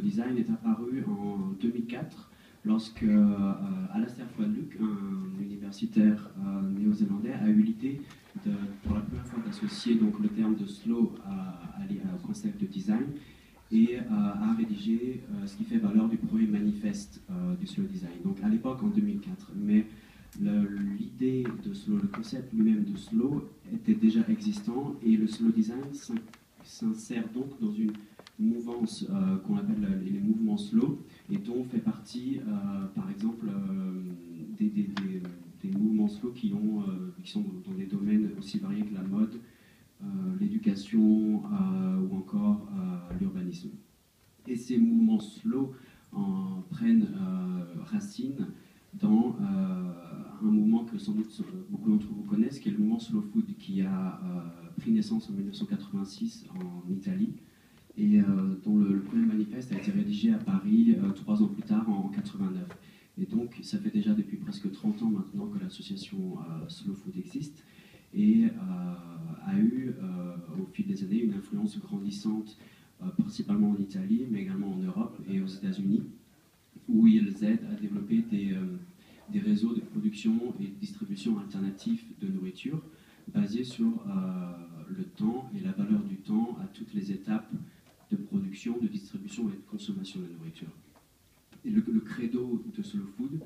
slow design est apparu en 2004 lorsque Alastair Fuad-Luc, un universitaire néo-zélandais, a eu l'idée pour la première fois d'associer donc le terme de slow au concept de design et a rédigé ce qui fait valeur du premier manifeste du slow design. Donc à l'époque en 2004, mais l'idée de slow, le concept lui-même de slow était déjà existant et le slow design s'insère donc dans une mouvance qu'on appelle les mouvements slow et dont fait partie par exemple des mouvements slow qui sont dans des domaines aussi variés que la mode, l'éducation ou encore l'urbanisme. Et ces mouvements slow prennent racine dans un mouvement que sans doute beaucoup d'entre vous connaissent, qui est le mouvement Slow Food, qui a pris naissance en 1986 en Italie, et dont le premier manifeste a été rédigé à Paris 3 ans plus tard, en 89. Et donc, ça fait déjà depuis presque 30 ans maintenant que l'association Slow Food existe, et a eu, au fil des années, une influence grandissante, principalement en Italie, mais également en Europe et aux États-Unis, où ils aident à développer des réseaux de production et de distribution alternatifs de nourriture, basés sur le temps et la valeur du temps à toutes les étapes de production, de distribution et de consommation de nourriture. Et le credo de Slow Food,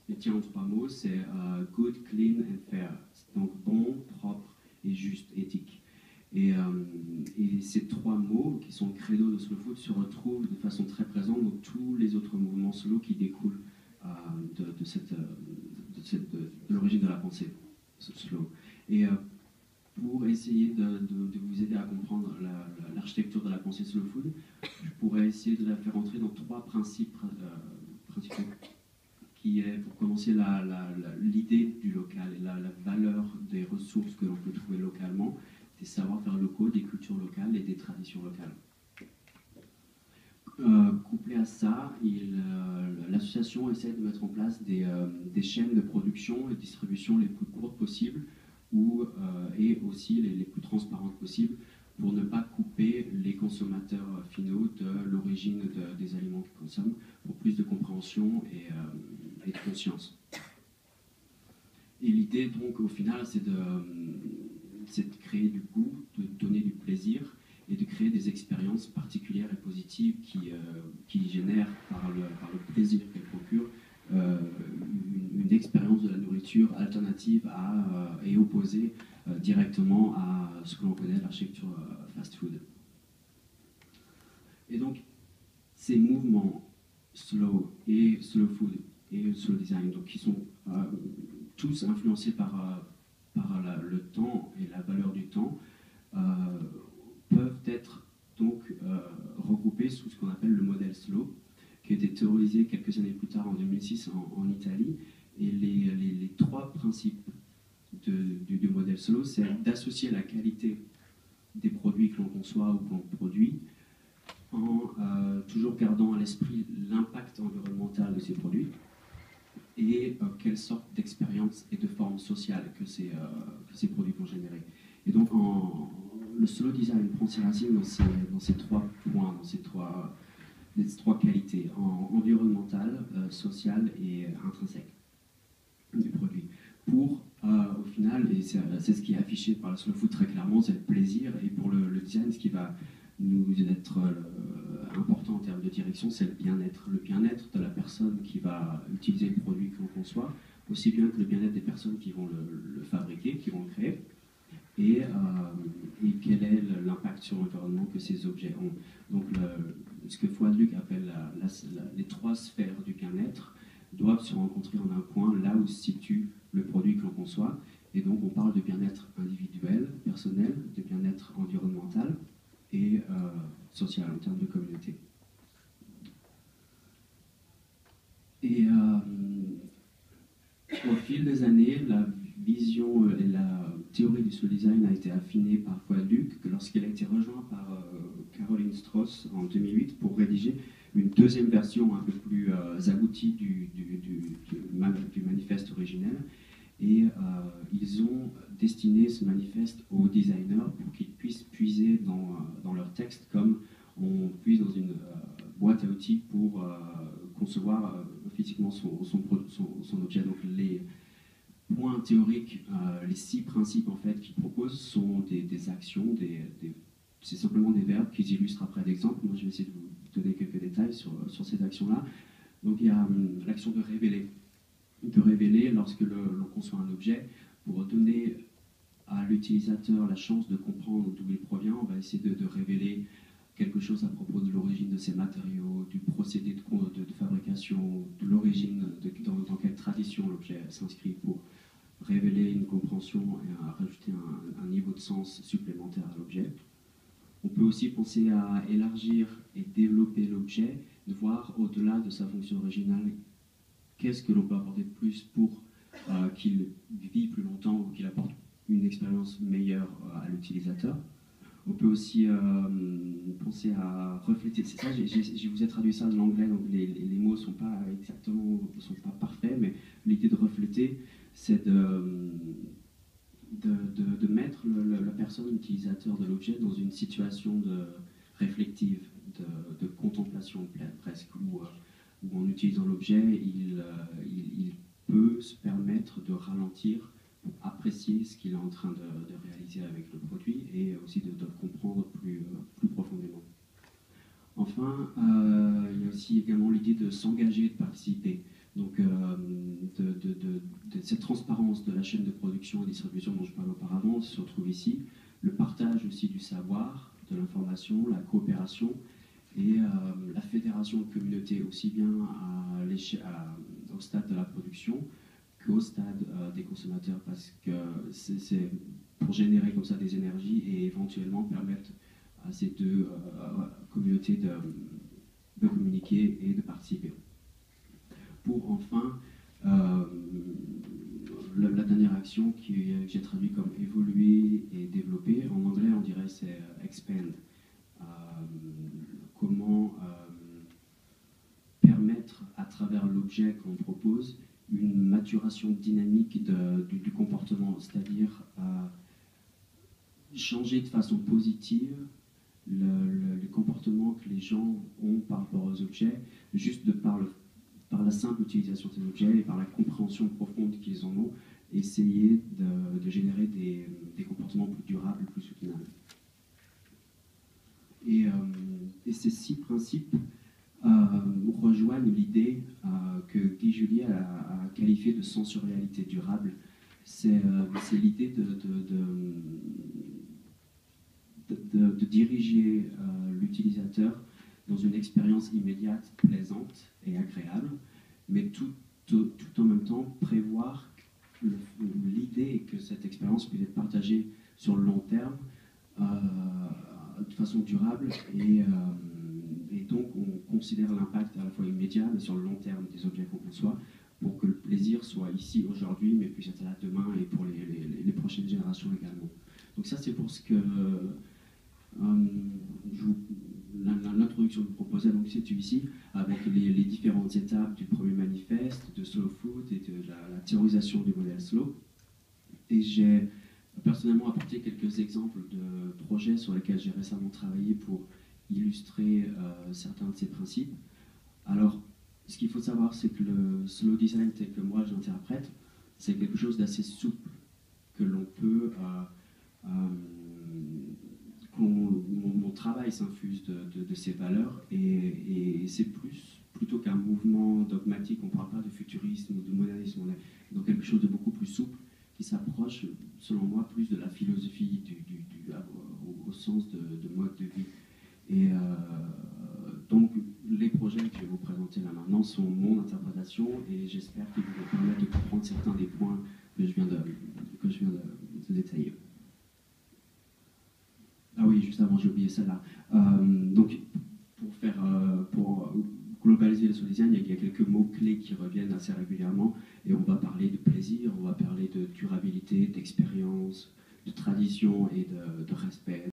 il tient en 3 mots, c'est good, clean and fair. Donc bon, propre et juste, éthique. Et ces 3 mots, qui sont le credo de Slow Food, se retrouvent de façon très présente dans tous les autres mouvements slow qui découlent de l'origine de la pensée slow. Et pour essayer de vous aider à comprendre l'architecture de la pensée slow food, je pourrais essayer de la faire entrer dans 3 principes principaux, qui est, pour commencer, l'idée du local et la valeur des ressources que l'on peut trouver localement, des savoir-faire locaux, des cultures locales et des traditions locales. Couplé à ça, l'association essaie de mettre en place des chaînes de production et de distribution les plus courtes possibles et aussi les plus transparentes possibles pour ne pas couper les consommateurs finaux de l'origine des aliments qu'ils consomment, pour plus de compréhension et de conscience. Et l'idée, donc, au final, c'est de créer du goût, de donner du plaisir et de créer des expériences particulières et positives qui génèrent, par le plaisir qu'elles procurent, une expérience de la nourriture alternative et opposée directement à ce que l'on connaît, l'architecture fast-food. Et donc, ces mouvements slow et slow food et slow design, donc, qui sont tous influencés par le temps et la valeur du temps, peuvent être donc regroupés sous ce qu'on appelle le modèle slow, qui a été théorisé quelques années plus tard, en 2006, en Italie. Et les 3 principes du modèle slow, c'est d'associer la qualité des produits que l'on conçoit ou que l'on produit, en toujours gardant à l'esprit l'impact environnemental de ces produits, et quelle sorte d'expérience et de forme sociale que ces produits vont générer. Et donc, le slow design prend ses racines dans ces 3 points, dans ces trois qualités, environnementale, sociale et intrinsèque du produit. Pour, au final, et c'est ce qui est affiché par le slow food très clairement, c'est le plaisir, et pour le design, ce qui va nous être important en termes de direction, c'est le bien-être. Le bien-être de la personne qui va utiliser le produit que l'on conçoit, aussi bien que le bien-être des personnes qui vont le fabriquer, qui vont le créer, et quel est l'impact sur l'environnement que ces objets ont. Donc ce que Fuad-Luc appelle les 3 sphères du bien-être doivent se rencontrer en un point, là où se situe le produit que l'on conçoit. Et donc on parle de bien-être individuel, personnel, de bien-être environnemental et social en termes de communauté. Et au fil des années, la vision et la théorie du slow design a été affinée par Fuad-Luc lorsqu'elle a été rejointe par Caroline Strauss en 2008 pour rédiger une 2e version un peu plus aboutie du manifeste originel. Et ils ont destiné ce manifeste aux designers pour qu'ils puissent puiser dans leur texte comme on puise dans une boîte à outils pour concevoir physiquement son objet. Donc les points théoriques, les 6 principes en fait qu'il propose sont des actions, c'est simplement des verbes qu'ils illustrent après d'exemples. Moi je vais essayer de vous donner quelques détails sur ces actions-là. Donc il y a l'action de révéler. De révéler lorsque l'on conçoit un objet pour donner à l'utilisateur la chance de comprendre d'où il provient. On va essayer de révéler quelque chose à propos de l'origine de ces matériaux, du procédé de fabrication, de l'origine, dans quelle tradition l'objet s'inscrit, pour révéler une compréhension et rajouter un niveau de sens supplémentaire à l'objet. On peut aussi penser à élargir et développer l'objet, de voir au-delà de sa fonction originale qu'est-ce que l'on peut apporter de plus pour qu'il vive plus longtemps ou qu'il apporte une expérience meilleure à l'utilisateur. On peut aussi penser à refléter. C'est ça, je vous ai traduit ça de l'anglais, donc les mots ne sont pas parfaits, mais l'idée de refléter, c'est de mettre la personne utilisateur de l'objet dans une situation réflective, de contemplation presque, où en utilisant l'objet, il peut se permettre de ralentir pour apprécier ce qu'il est en train de réaliser avec le produit et aussi de le comprendre plus profondément. Enfin, il y a aussi également l'idée de s'engager, de participer. Donc, de cette transparence de la chaîne de production et distribution dont je parlais auparavant se retrouve ici. Le partage aussi du savoir, de l'information, la coopération et la fédération de communautés, aussi bien au stade de la production qu'au stade des consommateurs, parce que c'est pour générer comme ça des énergies et éventuellement permettre à ces deux communautés de communiquer et de participer. Pour enfin, la dernière action que j'ai traduit comme évoluer et développer, en anglais on dirait c'est expand. Comment permettre à travers l'objet qu'on propose une maturation dynamique du comportement, c'est-à-dire changer de façon positive le comportement que les gens ont par rapport aux objets, juste par la simple utilisation de ces objets et par la compréhension profonde qu'ils en ont, essayer de générer des comportements plus durables, plus soutenables. Et ces 6 principes rejoignent l'idée que Guy Julier a qualifiée de sensorialité durable. C'est l'idée de diriger l'utilisateur dans une expérience immédiate, plaisante et agréable, mais tout en même temps prévoir l'idée que cette expérience puisse être partagée sur le long terme de façon durable et donc on considère l'impact à la fois immédiat mais sur le long terme des objets qu'on conçoit pour que le plaisir soit ici aujourd'hui mais puisse être là demain et pour les prochaines générations également. Donc ça c'est pour ce que l'introduction que je vous proposais donc c'est ici avec les différentes étapes du premier manifeste de Slow Food et de la théorisation du modèle Slow, et j'ai personnellement apporté quelques exemples de projets sur lesquels j'ai récemment travaillé pour illustrer certains de ces principes. Alors, ce qu'il faut savoir, c'est que le slow design tel que moi j'interprète, c'est quelque chose d'assez souple, que l'on peut... mon travail s'infuse de ces valeurs, et c'est plutôt qu'un mouvement dogmatique. On ne parle pas de futurisme ou de modernisme, on est dans quelque chose de beaucoup plus souple, qui s'approche, selon moi, plus de la philosophie au sens de mode de vie. Et donc, les projets que je vais vous présenter là maintenant sont mon interprétation, et j'espère qu'ils vont vous permettre de comprendre certains des points que je viens de détailler. Ah oui, juste avant, j'ai oublié celle-là. Donc, pour globaliser le slow design, il y a quelques mots-clés qui reviennent assez régulièrement, et on va parler de plaisir, on va parler de durabilité, d'expérience, de tradition et de respect.